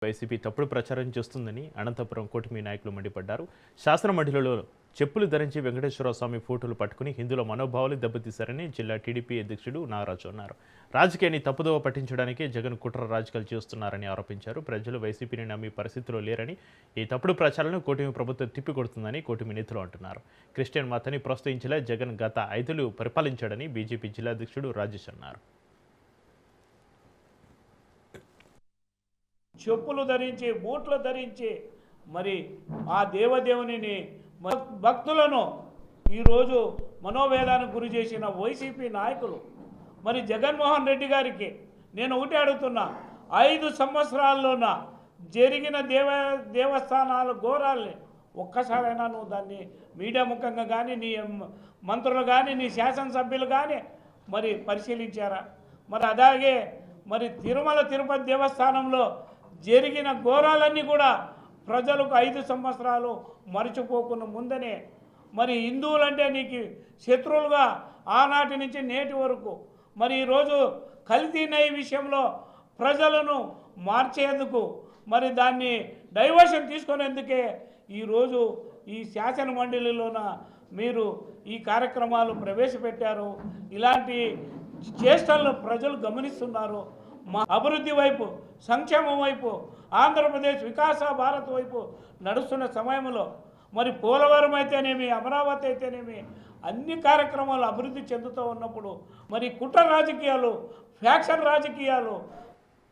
YCP తప్పుడు ప్రచారం చేస్తుందని అనంతపురం కూటమి నాయకులు మండిపడ్డారు. శాసనమండలిలో చెప్పులు ధరించి వెంకటేశ్వర స్వామి ఫోటోలు పట్టుకుని హిందువుల మనోభావాలు దెబ్బతీశారని జిల్లా టీడీపీ అధ్యక్షుడు నాగరాజు అన్నారు. రాజకీయాన్ని తప్పుదోవ పట్టించడానికి జగన్ కుట్ర రాజకీయాలు చేస్తున్నారని ఆరోపించారు. ప్రజలు వైసీపీని నమ్మే పరిస్థితిలో లేరని, ఈ తప్పుడు ప్రచారాలను కూటమి ప్రభుత్వం తిప్పికొడుతుందని కూటమి నేతలు అంటున్నారు. క్రిస్టియన్ మతాన్ని ప్రోత్సహించేలా జగన్ గత 5 ఏళ్లు పరిపాలించాడని బీజేపీ జిల్లా అధ్యక్షుడు రాజేష్ అన్నారు. చెప్పులు ధరించి బూట్లు ధరించి మరి ఆ దేవదేవుని భక్తులను ఈరోజు మనోవేదానికి గురి చేసిన వైసీపీ నాయకులు మరి జగన్మోహన్ రెడ్డి గారికి నేను ఒకటి అడుగుతున్నా, 5 సంవత్సరాల్లోన జరిగిన దేవస్థానాలు ఘోరాల్ని ఒక్కసారైనా నువ్వు దాన్ని మీడియా ముఖంగా కానీ నీ మంత్రులు కానీ నీ శాసనసభ్యులు కానీ మరి పరిశీలించారా? మరి అలాగే మరి తిరుమల తిరుపతి దేవస్థానంలో జరిగిన ఘోరాలన్నీ కూడా ప్రజలకు 5 సంవత్సరాలు మరచిపోకుండా ముందనే మరి హిందువులంటే నీకు శత్రువులుగా ఆనాటి నుంచి నేటి వరకు మరి ఈరోజు కల్తీ నెయ్యి విషయంలో ప్రజలను మార్చేందుకు మరి దాన్ని డైవర్షన్ తీసుకునేందుకే ఈరోజు ఈ శాసన మండలిలోన మీరు ఈ కార్యక్రమాలు ప్రవేశపెట్టారు. ఇలాంటి చేష్టలను ప్రజలు గమనిస్తున్నారు. మా అభివృద్ధి వైపు, సంక్షేమం వైపు, ఆంధ్రప్రదేశ్ వికాస భారత్ వైపు నడుస్తున్న సమయంలో మరి పోలవరం అయితేనేమి, అమరావతి అయితేనేమి అన్ని కార్యక్రమాలు అభివృద్ధి చెందుతూ ఉన్నప్పుడు మరి కుట్ర రాజకీయాలు, ఫ్యాక్షన్ రాజకీయాలు